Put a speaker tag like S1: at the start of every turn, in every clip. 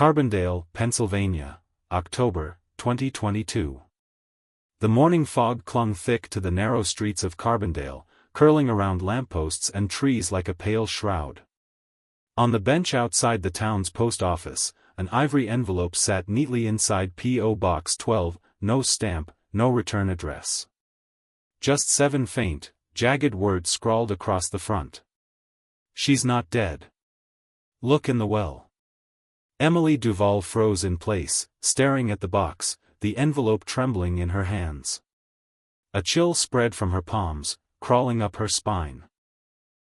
S1: Carbondale, Pennsylvania, October, 2022. The morning fog clung thick to the narrow streets of Carbondale, curling around lampposts and trees like a pale shroud. On the bench outside the town's post office, an ivory envelope sat neatly inside P.O. Box 12, no stamp, no return address. Just 7 faint, jagged words scrawled across the front. "She's not dead. Look in the well." Emily Duvall froze in place, staring at the box, the envelope trembling in her hands. A chill spread from her palms, crawling up her spine.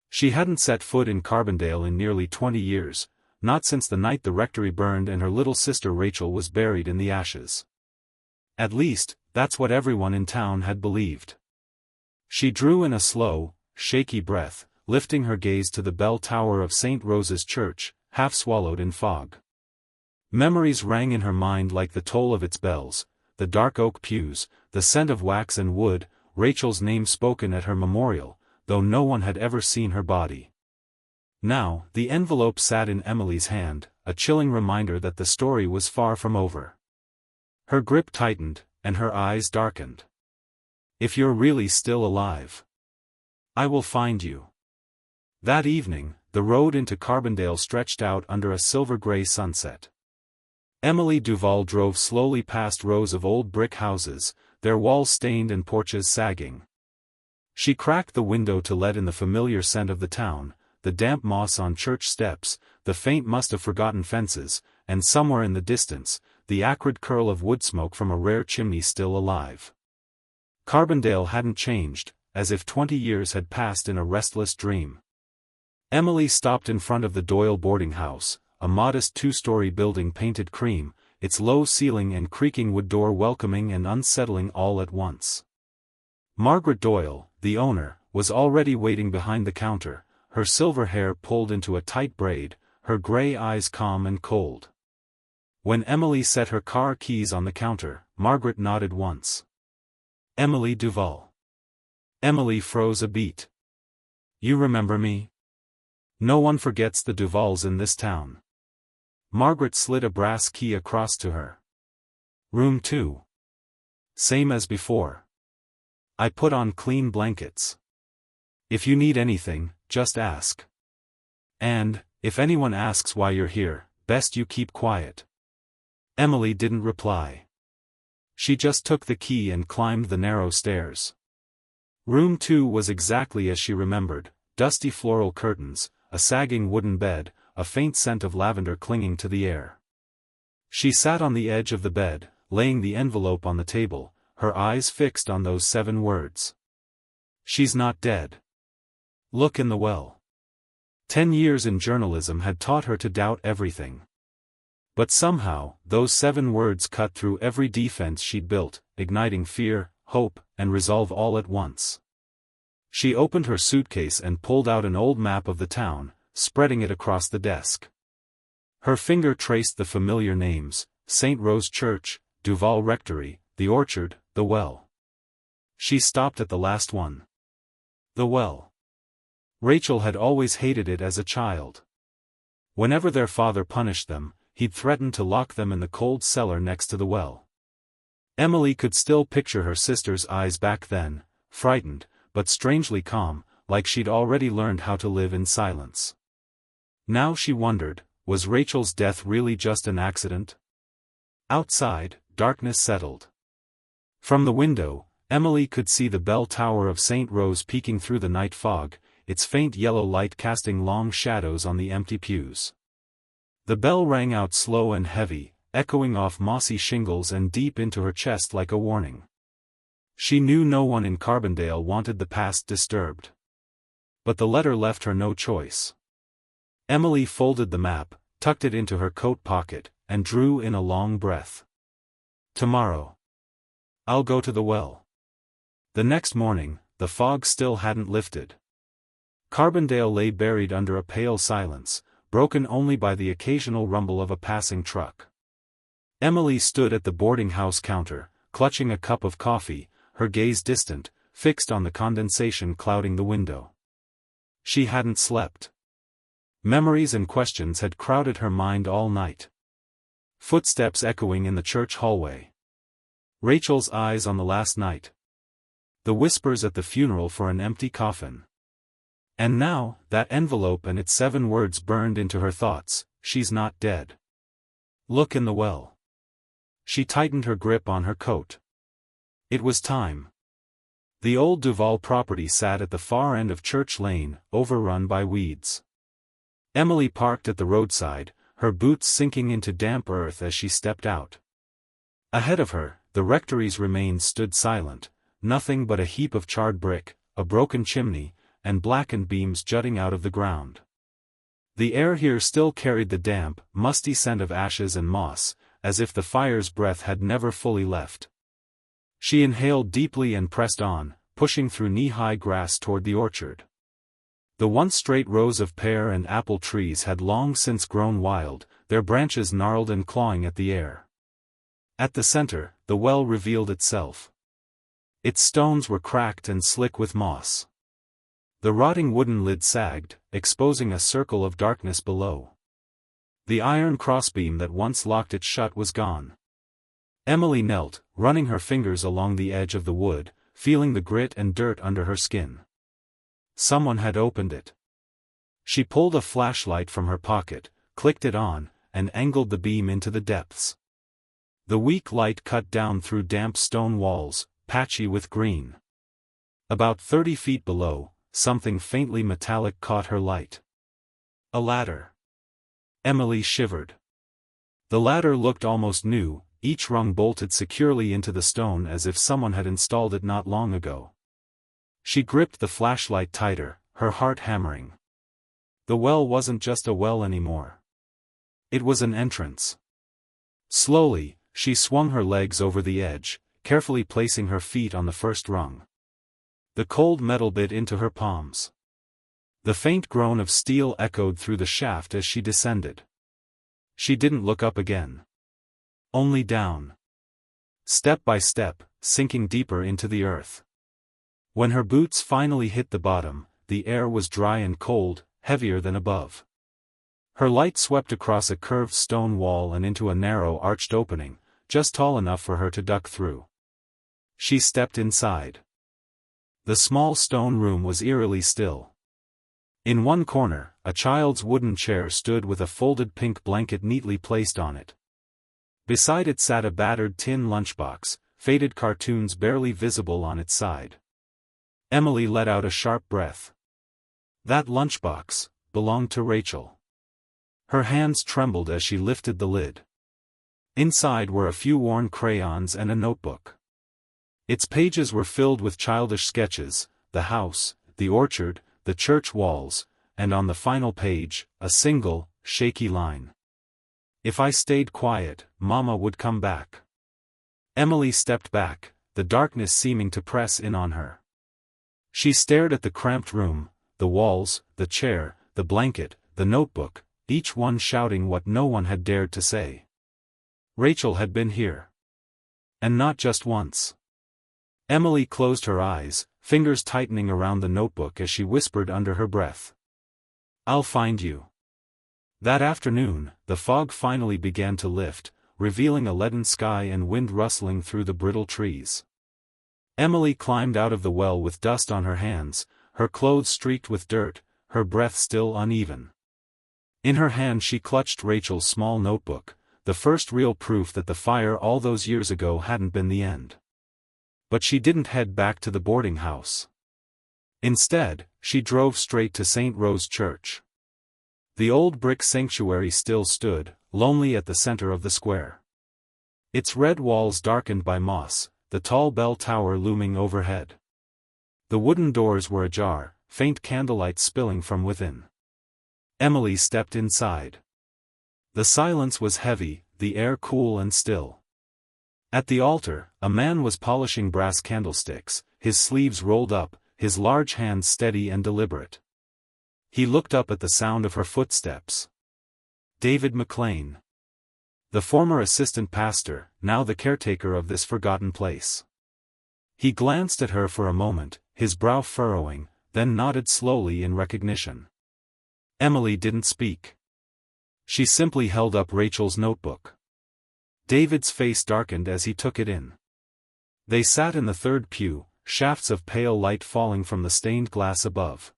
S1: She hadn't set foot in Carbondale in nearly 20 years, not since the night the rectory burned and her little sister Rachel was buried in the ashes. At least, that's what everyone in town had believed. She drew in a slow, shaky breath, lifting her gaze to the bell tower of St. Rose's Church, half swallowed in fog. Memories rang in her mind like the toll of its bells, the dark oak pews, the scent of wax and wood, Rachel's name spoken at her memorial, though no one had ever seen her body. Now, the envelope sat in Emily's hand, a chilling reminder that the story was far from over. Her grip tightened, and her eyes darkened. "If you're really still alive, I will find you." That evening, the road into Carbondale stretched out under a silver-gray sunset. Emily Duvall drove slowly past rows of old brick houses, their walls stained and porches sagging. She cracked the window to let in the familiar scent of the town, the damp moss on church steps, the faint must of forgotten fences, and somewhere in the distance, the acrid curl of wood smoke from a rare chimney still alive. Carbondale hadn't changed, as if 20 years had passed in a restless dream. Emily stopped in front of the Doyle boarding house, a modest 2-story building painted cream, its low ceiling and creaking wood door welcoming and unsettling all at once. Margaret Doyle, the owner, was already waiting behind the counter, her silver hair pulled into a tight braid, her gray eyes calm and cold. When Emily set her car keys on the counter, Margaret nodded once. "Emily Duvall." Emily froze a beat. "You remember me? No one forgets the Duvalls in this town." Margaret slid a brass key across to her. "Room 2. Same as before. I put on clean blankets. If you need anything, just ask. And, if anyone asks why you're here, best you keep quiet." Emily didn't reply. She just took the key and climbed the narrow stairs. Room 2 was exactly as she remembered, dusty floral curtains, a sagging wooden bed, a faint scent of lavender clinging to the air. She sat on the edge of the bed, laying the envelope on the table, her eyes fixed on those 7 words. "She's not dead. Look in the well." 10 years in journalism had taught her to doubt everything. But somehow, those 7 words cut through every defense she'd built, igniting fear, hope, and resolve all at once. She opened her suitcase and pulled out an old map of the town, spreading it across the desk. Her finger traced the familiar names: St. Rose Church, Duvall Rectory, the Orchard, the Well. She stopped at the last one. The well. Rachel had always hated it as a child. Whenever their father punished them, he'd threatened to lock them in the cold cellar next to the well. Emily could still picture her sister's eyes back then, frightened, but strangely calm, like she'd already learned how to live in silence. Now she wondered, was Rachel's death really just an accident? Outside, darkness settled. From the window, Emily could see the bell tower of St. Rose peeking through the night fog, its faint yellow light casting long shadows on the empty pews. The bell rang out slow and heavy, echoing off mossy shingles and deep into her chest like a warning. She knew no one in Carbondale wanted the past disturbed. But the letter left her no choice. Emily folded the map, tucked it into her coat pocket, and drew in a long breath. "Tomorrow, I'll go to the well." The next morning, the fog still hadn't lifted. Carbondale lay buried under a pale silence, broken only by the occasional rumble of a passing truck. Emily stood at the boarding house counter, clutching a cup of coffee, her gaze distant, fixed on the condensation clouding the window. She hadn't slept. Memories and questions had crowded her mind all night. footsteps echoing in the church hallway. Rachel's eyes on the last night. The whispers at the funeral for an empty coffin. And now, that envelope and its 7 words burned into her thoughts: she's not dead. Look in the well. She tightened her grip on her coat. It was time. The old Duvall property sat at the far end of Church Lane, overrun by weeds. Emily parked at the roadside, her boots sinking into damp earth as she stepped out. Ahead of her, the rectory's remains stood silent, nothing but a heap of charred brick, a broken chimney, and blackened beams jutting out of the ground. The air here still carried the damp, musty scent of ashes and moss, as if the fire's breath had never fully left. She inhaled deeply and pressed on, pushing through knee-high grass toward the orchard. The once straight rows of pear and apple trees had long since grown wild, their branches gnarled and clawing at the air. At the center, the well revealed itself. Its stones were cracked and slick with moss. The rotting wooden lid sagged, exposing a circle of darkness below. The iron crossbeam that once locked it shut was gone. Emily knelt, running her fingers along the edge of the wood, feeling the grit and dirt under her skin. Someone had opened it. She pulled a flashlight from her pocket, clicked it on, and angled the beam into the depths. The weak light cut down through damp stone walls, patchy with green. About 30 feet below, something faintly metallic caught her light. A ladder. Emily shivered. The ladder looked almost new, each rung bolted securely into the stone as if someone had installed it not long ago. She gripped the flashlight tighter, her heart hammering. The well wasn't just a well anymore. It was an entrance. Slowly, she swung her legs over the edge, carefully placing her feet on the first rung. The cold metal bit into her palms. The faint groan of steel echoed through the shaft as she descended. She didn't look up again. Only down. Step by step, sinking deeper into the earth. When her boots finally hit the bottom, the air was dry and cold, heavier than above. Her light swept across a curved stone wall and into a narrow arched opening, just tall enough for her to duck through. She stepped inside. The small stone room was eerily still. In one corner, a child's wooden chair stood with a folded pink blanket neatly placed on it. Beside it sat a battered tin lunchbox, faded cartoons barely visible on its side. Emily let out a sharp breath. That lunchbox belonged to Rachel. Her hands trembled as she lifted the lid. Inside were a few worn crayons and a notebook. Its pages were filled with childish sketches: the house, the orchard, the church walls, and on the final page, a single, shaky line. "If I stayed quiet, Mama would come back." Emily stepped back, the darkness seeming to press in on her. She stared at the cramped room, the walls, the chair, the blanket, the notebook, each one shouting what no one had dared to say. Rachel had been here. And not just once. Emily closed her eyes, fingers tightening around the notebook as she whispered under her breath. "I'll find you." That afternoon, the fog finally began to lift, revealing a leaden sky and wind rustling through the brittle trees. Emily climbed out of the well with dust on her hands, her clothes streaked with dirt, her breath still uneven. In her hand she clutched Rachel's small notebook, the first real proof that the fire all those years ago hadn't been the end. But she didn't head back to the boarding house. Instead, she drove straight to St. Rose Church. The old brick sanctuary still stood, lonely at the center of the square. Its red walls darkened by moss, the tall bell tower looming overhead. The wooden doors were ajar, faint candlelight spilling from within. Emily stepped inside. The silence was heavy, the air cool and still. At the altar, a man was polishing brass candlesticks, his sleeves rolled up, his large hands steady and deliberate. He looked up at the sound of her footsteps. David McLean. The former assistant pastor, now the caretaker of this forgotten place. He glanced at her for a moment, his brow furrowing, then nodded slowly in recognition. Emily didn't speak. She simply held up Rachel's notebook. David's face darkened as he took it in. They sat in the third pew, shafts of pale light falling from the stained glass above.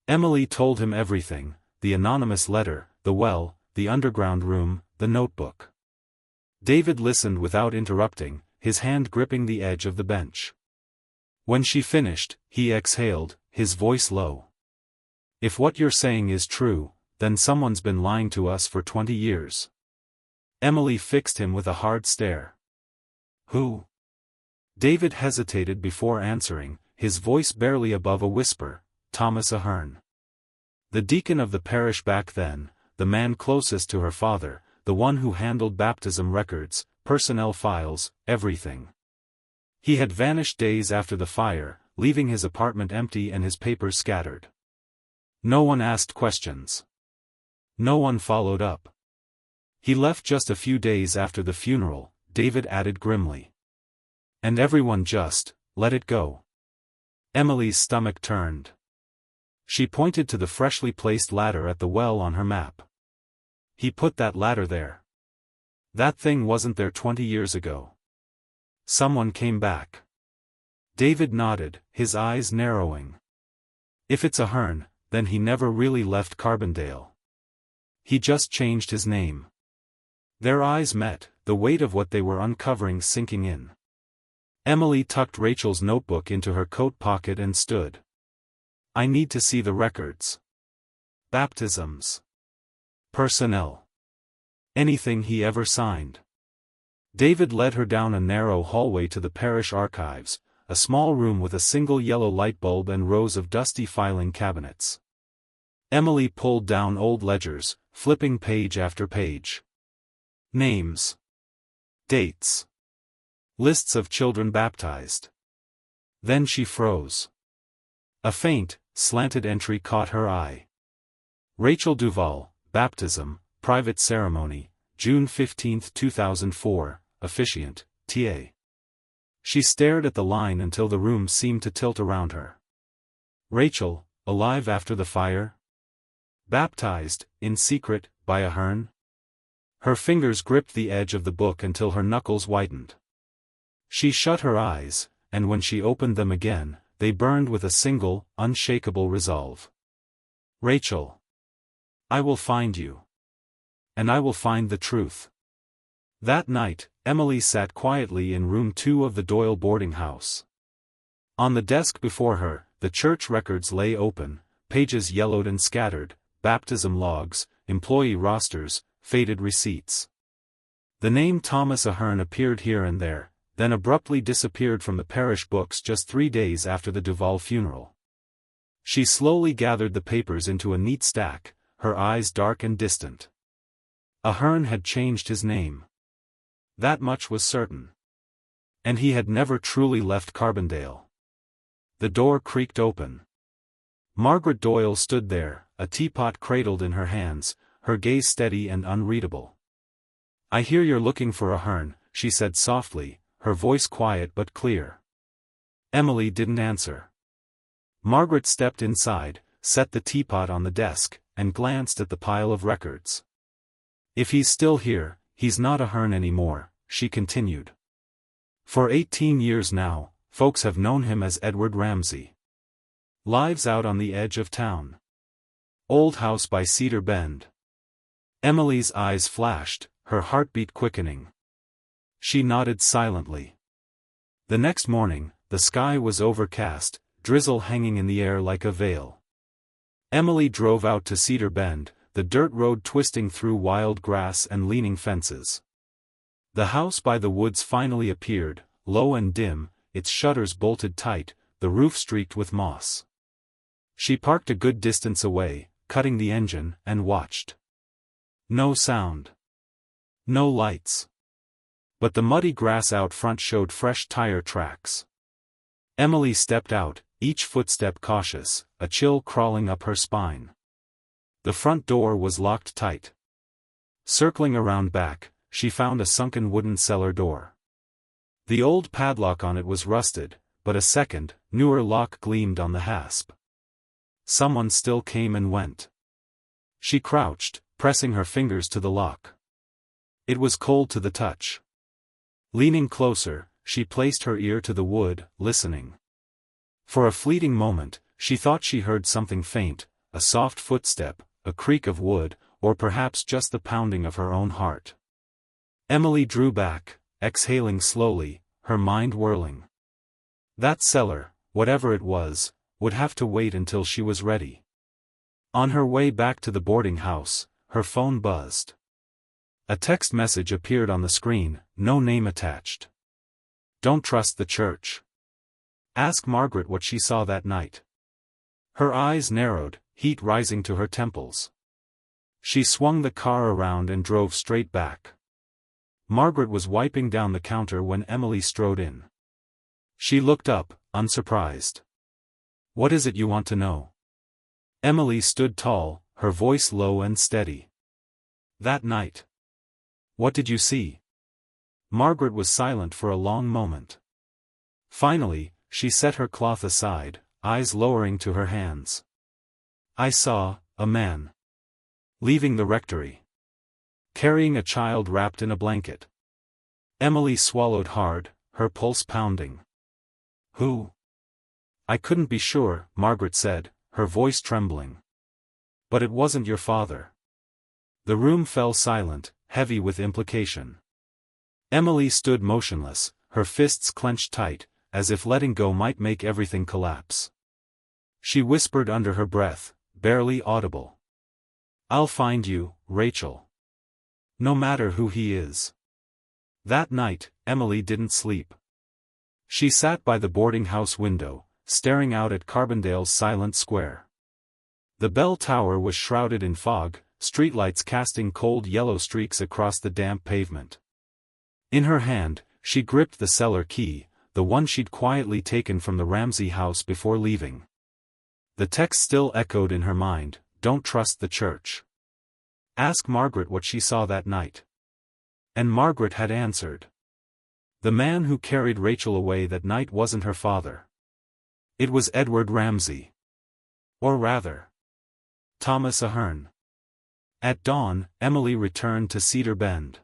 S1: Emily told him everything: the anonymous letter, the well, the underground room, the notebook. David listened without interrupting, his hand gripping the edge of the bench. When she finished, he exhaled, his voice low. "If what you're saying is true, then someone's been lying to us for 20 years. Emily fixed him with a hard stare. "Who?" David hesitated before answering, his voice barely above a whisper: "Thomas Ahern. The deacon of the parish back then, the man closest to her father, the one who handled baptism records, personnel files, everything. He had vanished days after the fire, leaving his apartment empty and his papers scattered. No one asked questions. No one followed up. He left just a few days after the funeral," David added grimly. "And everyone just let it go." Emily's stomach turned. She pointed to the freshly placed ladder at the well on her map. "He put that ladder there. That thing wasn't there 20 years ago. Someone came back." David nodded, his eyes narrowing. "If it's Ahern, then he never really left Carbondale. He just changed his name." Their eyes met, the weight of what they were uncovering sinking in. Emily tucked Rachel's notebook into her coat pocket and stood. "I need to see the records. Baptisms. Personnel. Anything he ever signed." David led her down a narrow hallway to the parish archives, a small room with a single yellow light bulb and rows of dusty filing cabinets. Emily pulled down old ledgers, flipping page after page. Names. Dates. Lists of children baptized. Then she froze. A faint, slanted entry caught her eye. Rachel Duvall, baptism, private ceremony, June 15, 2004, officiant, T.A. She stared at the line until the room seemed to tilt around her. Rachel, alive after the fire? Baptized, in secret, by Ahern? Her fingers gripped the edge of the book until her knuckles whitened. She shut her eyes, and when she opened them again, they burned with a single, unshakable resolve. "Rachel. I will find you. And I will find the truth." That night, Emily sat quietly in room 2 of the Doyle boarding house. On the desk before her, the church records lay open, pages yellowed and scattered, baptism logs, employee rosters, faded receipts. The name Thomas Ahern appeared here and there, then abruptly disappeared from the parish books just 3 days after the Duvall funeral. She slowly gathered the papers into a neat stack, her eyes dark and distant. Ahern had changed his name. That much was certain. And he had never truly left Carbondale. The door creaked open. Margaret Doyle stood there, a teapot cradled in her hands, her gaze steady and unreadable. "I hear you're looking for Ahern," she said softly, her voice quiet but clear. Emily didn't answer. Margaret stepped inside, set the teapot on the desk, and glanced at the pile of records. "If he's still here, he's not Ahern anymore," she continued. "For 18 years now, folks have known him as Edward Ramsay. Lives out on the edge of town. Old house by Cedar Bend." Emily's eyes flashed, her heartbeat quickening. She nodded silently. The next morning, the sky was overcast, drizzle hanging in the air like a veil. Emily drove out to Cedar Bend, the dirt road twisting through wild grass and leaning fences. The house by the woods finally appeared, low and dim, its shutters bolted tight, the roof streaked with moss. She parked a good distance away, cutting the engine, and watched. No sound. No lights. But the muddy grass out front showed fresh tire tracks. Emily stepped out, each footstep cautious, a chill crawling up her spine. The front door was locked tight. Circling around back, she found a sunken wooden cellar door. The old padlock on it was rusted, but a second, newer lock gleamed on the hasp. Someone still came and went. She crouched, pressing her fingers to the lock. It was cold to the touch. Leaning closer, she placed her ear to the wood, listening. For a fleeting moment, she thought she heard something faint, a soft footstep, a creak of wood, or perhaps just the pounding of her own heart. Emily drew back, exhaling slowly, her mind whirling. That cellar, whatever it was, would have to wait until she was ready. On her way back to the boarding house, her phone buzzed. A text message appeared on the screen, no name attached. Don't trust the church. Ask Margaret what she saw that night. Her eyes narrowed, heat rising to her temples. She swung the car around and drove straight back. Margaret was wiping down the counter when Emily strode in. She looked up, unsurprised. What is it you want to know? Emily stood tall, her voice low and steady. That night. What did you see? Margaret was silent for a long moment. Finally, she set her cloth aside, eyes lowering to her hands. I saw a man leaving the rectory, carrying a child wrapped in a blanket. Emily swallowed hard, her pulse pounding. Who? I couldn't be sure, Margaret said, her voice trembling. But it wasn't your father. The room fell silent, heavy with implication. Emily stood motionless, her fists clenched tight, as if letting go might make everything collapse. She whispered under her breath, barely audible. I'll find you, Rachel. No matter who he is. That night, Emily didn't sleep. She sat by the boarding house window, staring out at Carbondale's silent square. The bell tower was shrouded in fog, streetlights casting cold yellow streaks across the damp pavement. In her hand, she gripped the cellar key, the one she'd quietly taken from the Ramsey house before leaving. The text still echoed in her mind, don't trust the church. Ask Margaret what she saw that night. And Margaret had answered. The man who carried Rachel away that night wasn't her father. It was Edward Ramsey. Or rather, Thomas Ahern. At dawn, Emily returned to Cedar Bend.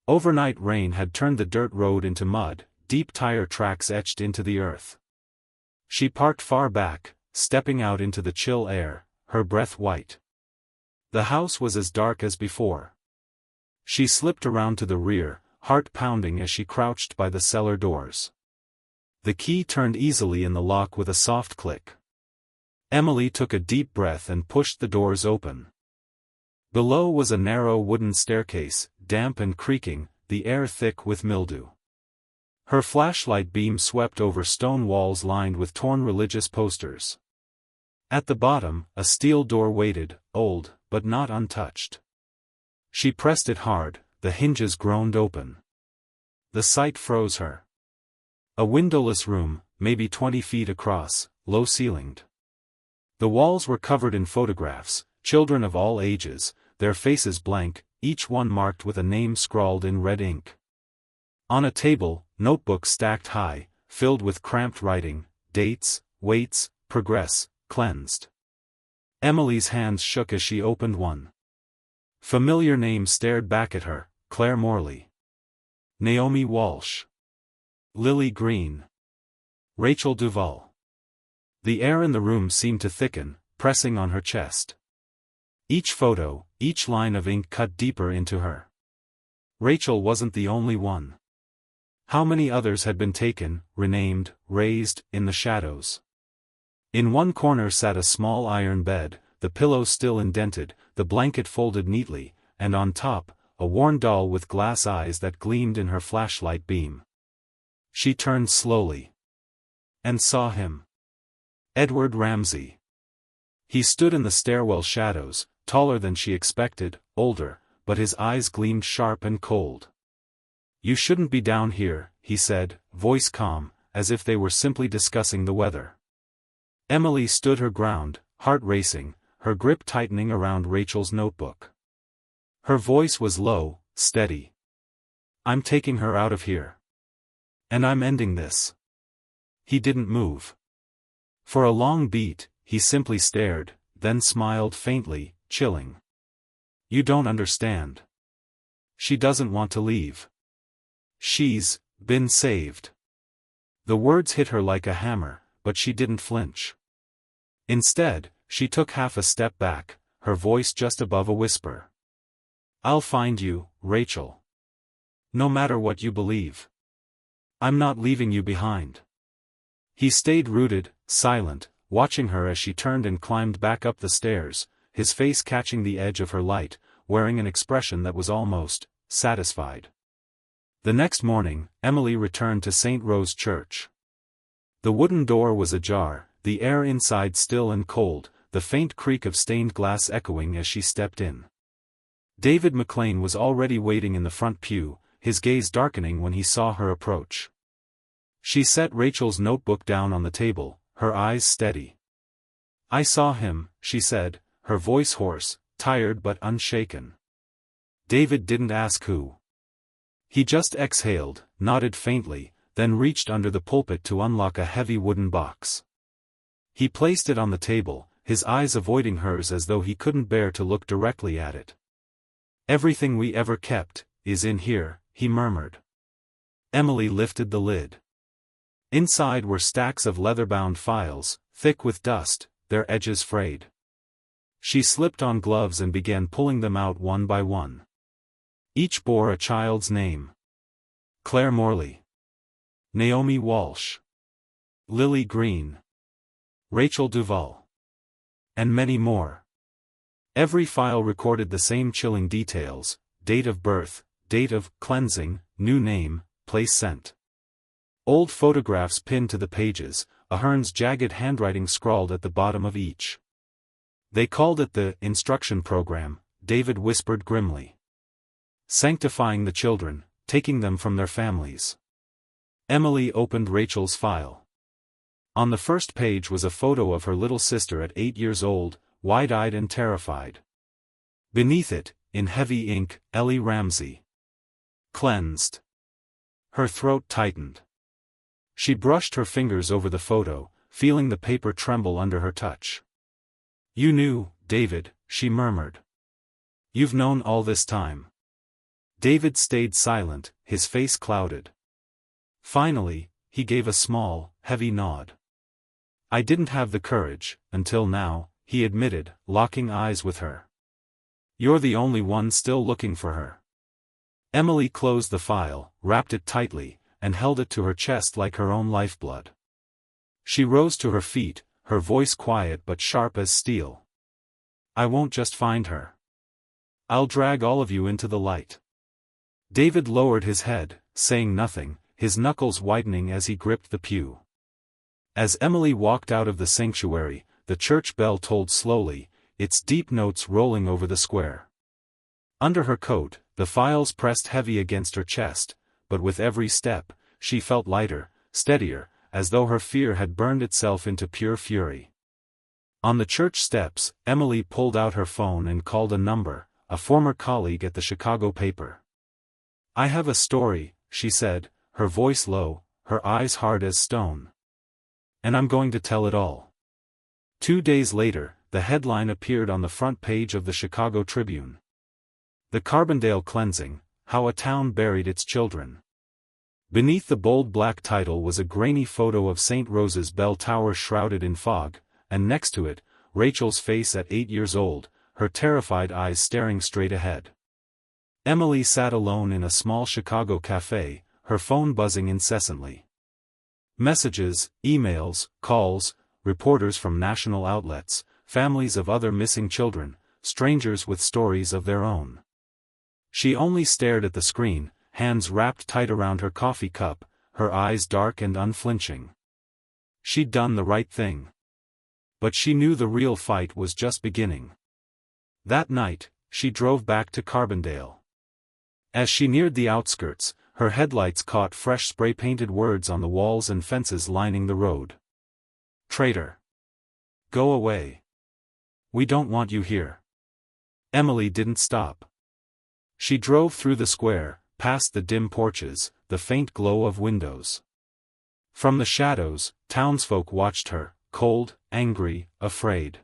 S1: Overnight rain had turned the dirt road into mud, deep tire tracks etched into the earth. She parked far back, stepping out into the chill air, her breath white. The house was as dark as before. She slipped around to the rear, heart pounding as she crouched by the cellar doors. The key turned easily in the lock with a soft click. Emily took a deep breath and pushed the doors open. Below was a narrow wooden staircase, damp and creaking, the air thick with mildew. Her flashlight beam swept over stone walls lined with torn religious posters. At the bottom, a steel door waited, old, but not untouched. She pressed it hard, the hinges groaned open. The sight froze her. A windowless room, maybe 20 feet across, low-ceilinged. The walls were covered in photographs, children of all ages, their faces blank, each one marked with a name scrawled in red ink. On a table, notebooks stacked high, filled with cramped writing, dates, weights, progress, cleansed. Emily's hands shook as she opened one. Familiar names stared back at her, Claire Morley. Naomi Walsh. Lily Green. Rachel Duvall. The air in the room seemed to thicken, pressing on her chest. Each photo, each line of ink cut deeper into her. Rachel wasn't the only one. How many others had been taken, renamed, raised, in the shadows? In one corner sat a small iron bed, the pillows still indented, the blanket folded neatly, and on top, a worn doll with glass eyes that gleamed in her flashlight beam. She turned slowly. And saw him. Edward Ramsey. He stood in the stairwell shadows, taller than she expected, older, but his eyes gleamed sharp and cold. You shouldn't be down here, he said, voice calm, as if they were simply discussing the weather. Emily stood her ground, heart racing, her grip tightening around Rachel's notebook. Her voice was low, steady. I'm taking her out of here. And I'm ending this. He didn't move. For a long beat, he simply stared, then smiled faintly, chilling. You don't understand. She doesn't want to leave. She's been saved. The words hit her like a hammer, but she didn't flinch. Instead, she took half a step back, her voice just above a whisper. I'll find you, Rachel. No matter what you believe. I'm not leaving you behind. He stayed rooted, silent, watching her as she turned and climbed back up the stairs, his face catching the edge of her light, wearing an expression that was almost satisfied. The next morning, Emily returned to St. Rose Church. The wooden door was ajar, the air inside still and cold, the faint creak of stained glass echoing as she stepped in. David McLean was already waiting in the front pew, his gaze darkening when he saw her approach. She set Rachel's notebook down on the table, her eyes steady. I saw him, she said, her voice hoarse, tired but unshaken. David didn't ask who. He just exhaled, nodded faintly, then reached under the pulpit to unlock a heavy wooden box. He placed it on the table, his eyes avoiding hers as though he couldn't bear to look directly at it. Everything we ever kept is in here, he murmured. Emily lifted the lid. Inside were stacks of leather-bound files, thick with dust, their edges frayed. She slipped on gloves and began pulling them out one by one. Each bore a child's name. Claire Morley. Naomi Walsh. Lily Green. Rachel Duvall. And many more. Every file recorded the same chilling details: date of birth, date of cleansing, new name, place sent. Old photographs pinned to the pages, Ahern's jagged handwriting scrawled at the bottom of each. They called it the instruction program, David whispered grimly. Sanctifying the children, taking them from their families. Emily opened Rachel's file. On the first page was a photo of her little sister at 8 years old, wide-eyed and terrified. Beneath it, in heavy ink, Ellie Ramsey. Cleansed. Her throat tightened. She brushed her fingers over the photo, feeling the paper tremble under her touch. You knew, David, she murmured. You've known all this time. David stayed silent, his face clouded. Finally, he gave a small, heavy nod. I didn't have the courage, until now, he admitted, locking eyes with her. You're the only one still looking for her. Emily closed the file, wrapped it tightly, and held it to her chest like her own lifeblood. She rose to her feet, her voice quiet but sharp as steel. I won't just find her. I'll drag all of you into the light. David lowered his head, saying nothing, his knuckles widening as he gripped the pew. As Emily walked out of the sanctuary, the church bell tolled slowly, its deep notes rolling over the square. Under her coat, the files pressed heavy against her chest, but with every step, she felt lighter, steadier, as though her fear had burned itself into pure fury. On the church steps, Emily pulled out her phone and called a number, a former colleague at the Chicago paper. I have a story, she said, her voice low, her eyes hard as stone. And I'm going to tell it all. 2 days later, the headline appeared on the front page of the Chicago Tribune. The Carbondale Cleansing, How a Town Buried Its Children. Beneath the bold black title was a grainy photo of St. Rose's bell tower shrouded in fog, and next to it, Rachel's face at 8 years old, her terrified eyes staring straight ahead. Emily sat alone in a small Chicago cafe, her phone buzzing incessantly. Messages, emails, calls, reporters from national outlets, families of other missing children, strangers with stories of their own. She only stared at the screen, hands wrapped tight around her coffee cup, her eyes dark and unflinching. She'd done the right thing. But she knew the real fight was just beginning. That night, she drove back to Carbondale. As she neared the outskirts, her headlights caught fresh spray-painted words on the walls and fences lining the road. Traitor. Go away. We don't want you here. Emily didn't stop. She drove through the square, past the dim porches, the faint glow of windows. From the shadows, townsfolk watched her, cold, angry, afraid.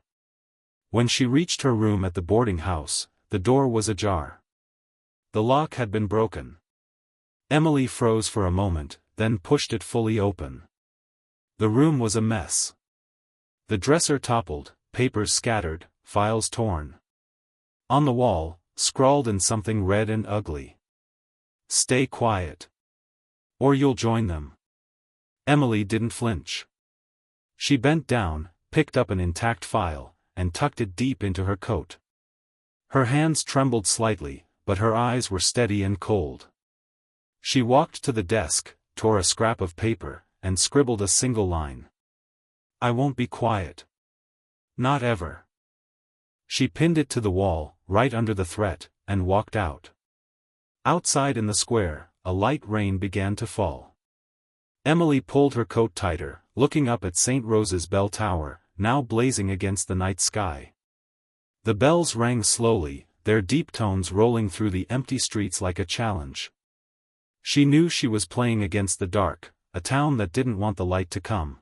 S1: When she reached her room at the boarding house, the door was ajar. The lock had been broken. Emily froze for a moment, then pushed it fully open. The room was a mess. The dresser toppled, papers scattered, files torn. On the wall, scrawled in something red and ugly. "Stay quiet. Or you'll join them." Emily didn't flinch. She bent down, picked up an intact file, and tucked it deep into her coat. Her hands trembled slightly, but her eyes were steady and cold. She walked to the desk, tore a scrap of paper, and scribbled a single line. "I won't be quiet. Not ever." She pinned it to the wall, right under the threat, and walked out. Outside in the square, a light rain began to fall. Emily pulled her coat tighter, looking up at St. Rose's bell tower, now blazing against the night sky. The bells rang slowly, their deep tones rolling through the empty streets like a challenge. She knew she was playing against the dark, a town that didn't want the light to come.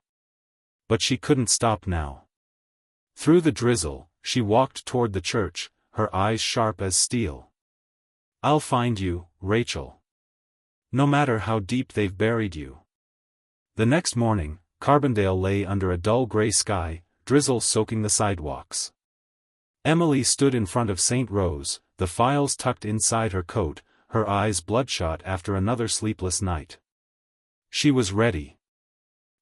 S1: But she couldn't stop now. Through the drizzle, she walked toward the church, her eyes sharp as steel. "I'll find you, Rachel. No matter how deep they've buried you." The next morning, Carbondale lay under a dull gray sky, drizzle soaking the sidewalks. Emily stood in front of St. Rose, the files tucked inside her coat, her eyes bloodshot after another sleepless night. She was ready.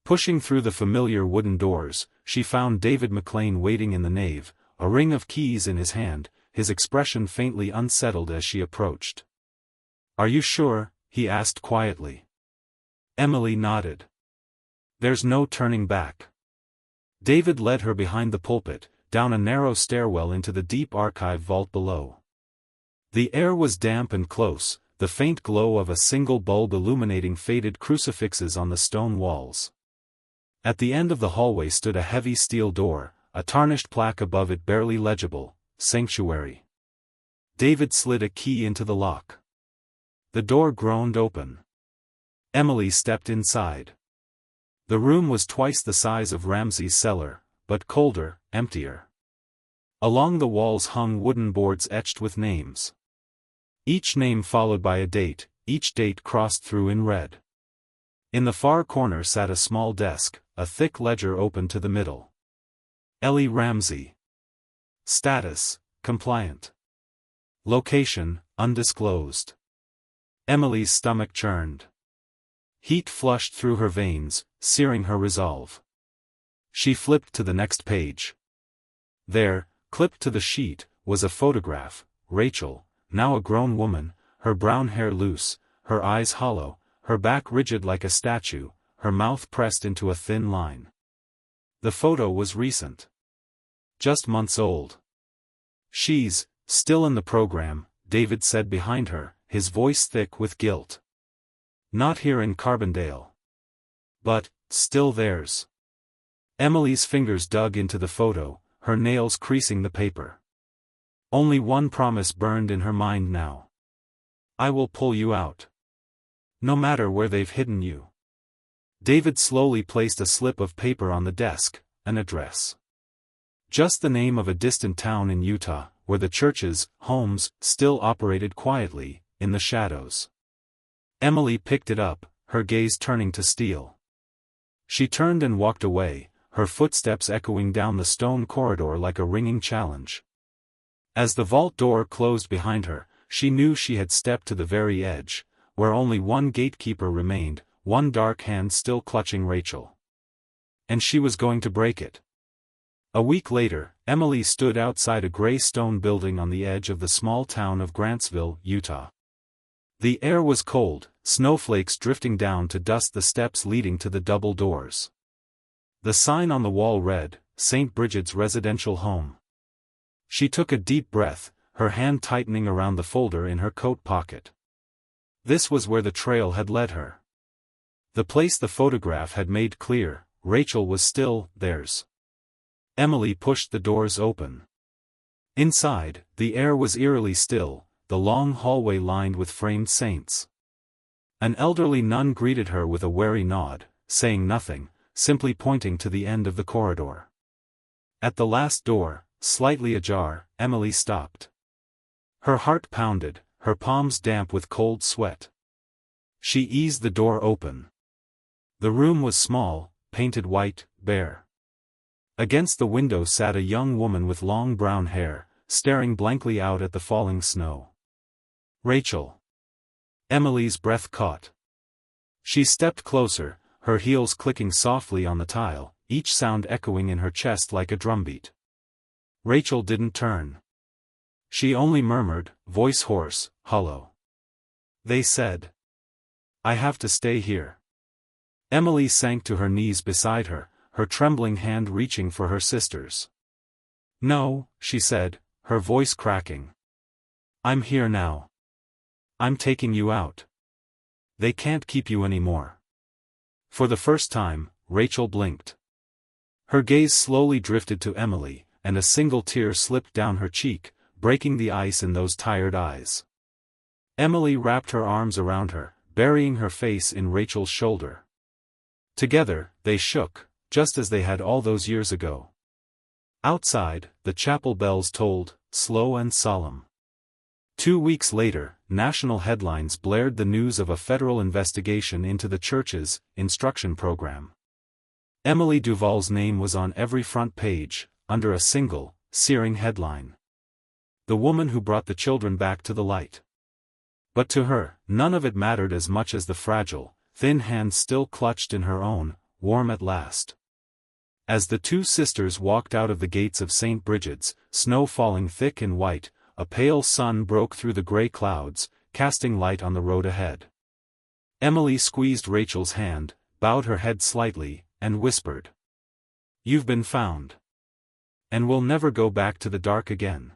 S1: Pushing through the familiar wooden doors, she found David McLean waiting in the nave, a ring of keys in his hand, his expression faintly unsettled as she approached. "Are you sure?" he asked quietly. Emily nodded. "There's no turning back." David led her behind the pulpit, down a narrow stairwell into the deep archive vault below. The air was damp and close, the faint glow of a single bulb illuminating faded crucifixes on the stone walls. At the end of the hallway stood a heavy steel door, a tarnished plaque above it barely legible, "Sanctuary." David slid a key into the lock. The door groaned open. Emily stepped inside. The room was twice the size of Ramsay's cellar, but colder, emptier. Along the walls hung wooden boards etched with names. Each name followed by a date, each date crossed through in red. In the far corner sat a small desk, a thick ledger open to the middle. Ellie Ramsay. Status, compliant. Location, undisclosed. Emily's stomach churned. Heat flushed through her veins, searing her resolve. She flipped to the next page. There, clipped to the sheet, was a photograph, Rachel, now a grown woman, her brown hair loose, her eyes hollow, her back rigid like a statue, her mouth pressed into a thin line. The photo was recent. Just months old. "She's still in the program," David said behind her, his voice thick with guilt. "Not here in Carbondale. But, still theirs." Emily's fingers dug into the photo, her nails creasing the paper. Only one promise burned in her mind now. "I will pull you out. No matter where they've hidden you." David slowly placed a slip of paper on the desk, an address. Just the name of a distant town in Utah, where the churches, homes, still operated quietly, in the shadows. Emily picked it up, her gaze turning to steel. She turned and walked away, her footsteps echoing down the stone corridor like a ringing challenge. As the vault door closed behind her, she knew she had stepped to the very edge, where only one gatekeeper remained, one dark hand still clutching Rachel. And she was going to break it. A week later, Emily stood outside a gray stone building on the edge of the small town of Grantsville, Utah. The air was cold, snowflakes drifting down to dust the steps leading to the double doors. The sign on the wall read, "St. Bridget's Residential Home." She took a deep breath, her hand tightening around the folder in her coat pocket. This was where the trail had led her. The place the photograph had made clear, Rachel was still theirs. Emily pushed the doors open. Inside, the air was eerily still, the long hallway lined with framed saints. An elderly nun greeted her with a wary nod, saying nothing, simply pointing to the end of the corridor. At the last door, slightly ajar, Emily stopped. Her heart pounded, her palms damp with cold sweat. She eased the door open. The room was small, painted white, bare. Against the window sat a young woman with long brown hair, staring blankly out at the falling snow. Rachel. Emily's breath caught. She stepped closer, her heels clicking softly on the tile, each sound echoing in her chest like a drumbeat. Rachel didn't turn. She only murmured, voice hoarse, hollow. They said. I have to stay here. Emily sank to her knees beside her, her trembling hand reaching for her sister's. No, she said, her voice cracking. I'm here now. I'm taking you out. They can't keep you anymore. For the first time, Rachel blinked. Her gaze slowly drifted to Emily, and a single tear slipped down her cheek, breaking the ice in those tired eyes. Emily wrapped her arms around her, burying her face in Rachel's shoulder. Together, they shook, just as they had all those years ago. Outside, the chapel bells tolled, slow and solemn. 2 weeks later, national headlines blared the news of a federal investigation into the church's instruction program. Emily Duvall's name was on every front page, under a single, searing headline. The woman who brought the children back to the light. But to her, none of it mattered as much as the fragile, thin hand still clutched in her own, warm at last. As the two sisters walked out of the gates of St. Bridget's, snow falling thick and white, a pale sun broke through the gray clouds, casting light on the road ahead. Emily squeezed Rachel's hand, bowed her head slightly, and whispered. You've been found. And we'll never go back to the dark again.